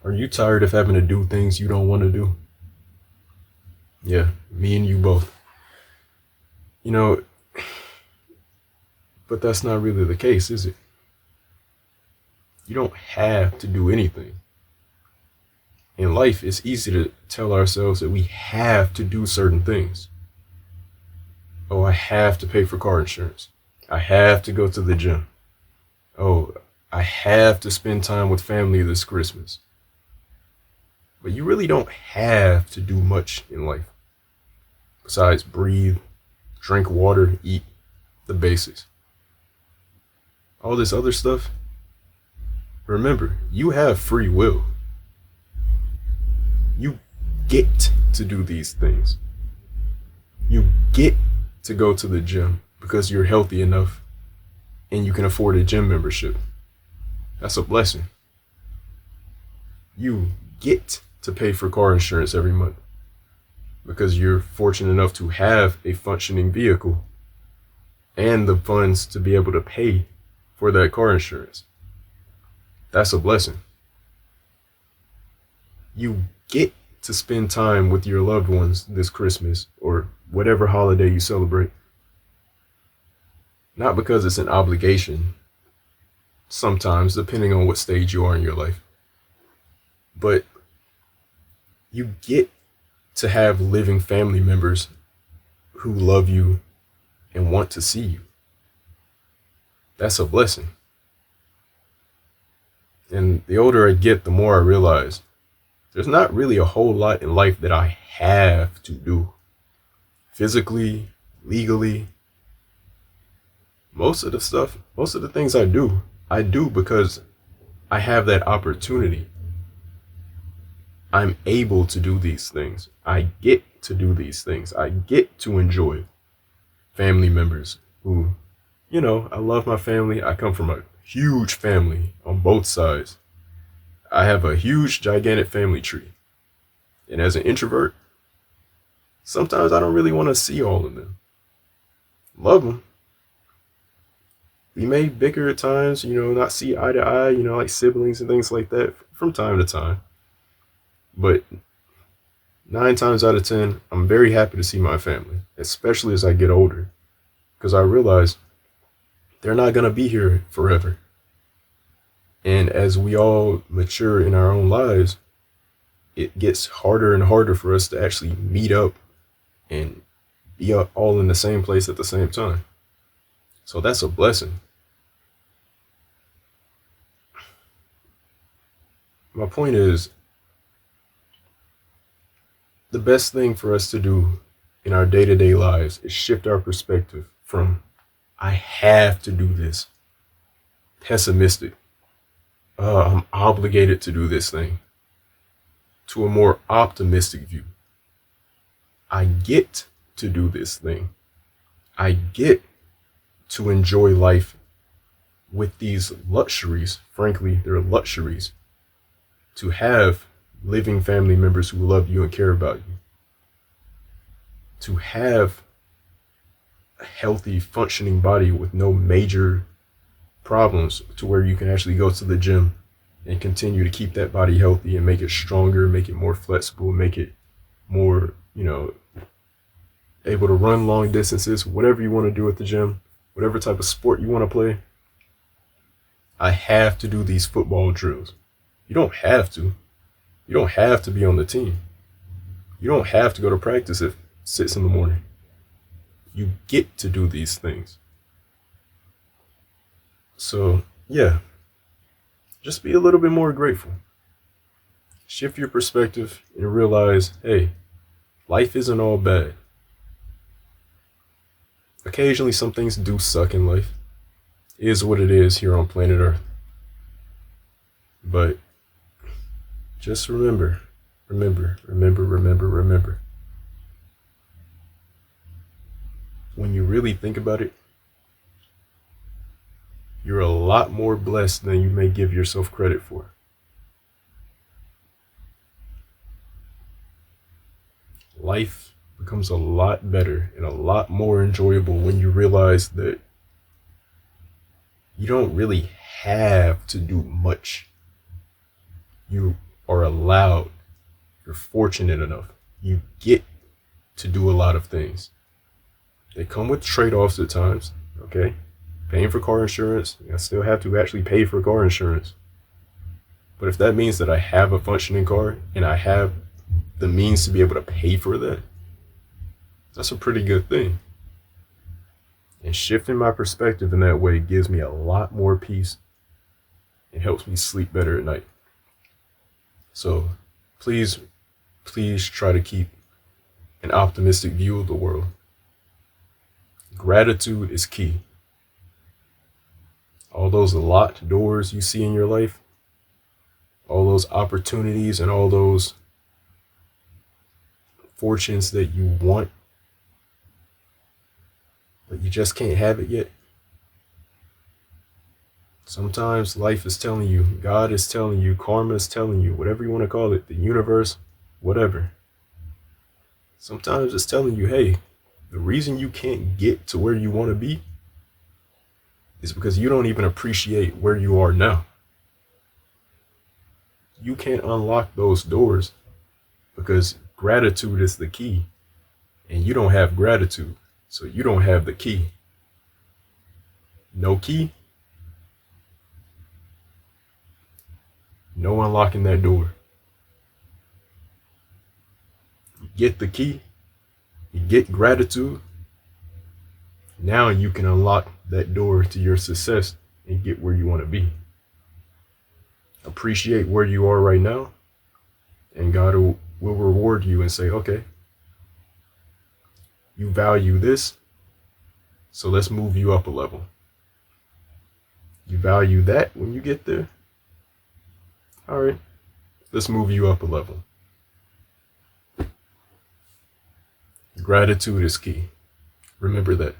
Are you tired of having to do things you don't want to do? Yeah, me and you both. You know, but that's not really the case, is it? You don't have to do anything. In life, it's easy to tell ourselves that we have to do certain things. Oh, I have to pay for car insurance. I have to go to the gym. Oh, I have to spend time with family this Christmas. But you really don't have to do much in life besides breathe, drink water, eat the basics. All this other stuff, remember, you have free will. You get to do these things. You get to go to the gym because you're healthy enough and you can afford a gym membership. That's a blessing. You get to pay for car insurance every month because you're fortunate enough to have a functioning vehicle and the funds to be able to pay for that car insurance. That's a blessing. You get to spend time with your loved ones this Christmas or whatever holiday you celebrate. Not because it's an obligation, sometimes, depending on what stage you are in your life, but you get to have living family members who love you and want to see you. That's a blessing. And the older I get, the more I realize there's not really a whole lot in life that I have to do. Physically, legally, most of the things I do because I have that opportunity. I'm able to do these things. I get to do these things. I get to enjoy family members who, I love my family. I come from a huge family on both sides. I have a huge, gigantic family tree. And as an introvert, sometimes I don't really want to see all of them. Love them. We may bicker at times, not see eye to eye, like siblings and things like that from time to time. But 9 times out of 10, I'm very happy to see my family, especially as I get older, because I realize they're not going to be here forever. And as we all mature in our own lives, it gets harder and harder for us to actually meet up and be all in the same place at the same time. So that's a blessing. My point is, the best thing for us to do in our day-to-day lives is shift our perspective from, I have to do this, pessimistic, I'm obligated to do this thing, to a more optimistic view. I get to do this thing. I get to enjoy life with these luxuries. Frankly, they're luxuries. To have living family members who love you and care about you. To have a healthy, functioning body with no major problems to where you can actually go to the gym and continue to keep that body healthy and make it stronger, make it more flexible, make it more, able to run long distances, whatever you want to do at the gym, whatever type of sport you want to play. I have to do these football drills. You don't have to. You don't have to be on the team. You don't have to go to practice at 6 in the morning. You get to do these things. So, yeah, just be a little bit more grateful. Shift your perspective and realize, hey, life isn't all bad. Occasionally, some things do suck in life. It is what it is here on planet Earth. But just remember. When you really think about it, you're a lot more blessed than you may give yourself credit for. Life becomes a lot better and a lot more enjoyable when you realize that you don't really have to do much. You are allowed, you're fortunate enough, you get to do a lot of things. They come with trade-offs at times, okay? Paying for car insurance, I still have to actually pay for car insurance. But if that means that I have a functioning car and I have the means to be able to pay for that, that's a pretty good thing. And shifting my perspective in that way gives me a lot more peace and helps me sleep better at night. So please, please try to keep an optimistic view of the world. Gratitude is key. All those locked doors you see in your life, all those opportunities and all those fortunes that you want, but you just can't have it yet. Sometimes life is telling you, God is telling you, karma is telling you, whatever you want to call it, the universe, whatever. Sometimes it's telling you, hey, the reason you can't get to where you want to be is because you don't even appreciate where you are now. You can't unlock those doors because gratitude is the key, and you don't have gratitude, so you don't have the key. No key, no unlocking that door. You get the key, you get gratitude, now you can unlock that door to your success and get where you want to be. Appreciate where you are right now, and God will reward you and say, okay, you value this, so let's move you up a level. You value that when you get there, all right, let's move you up a level. Gratitude is key. Remember that.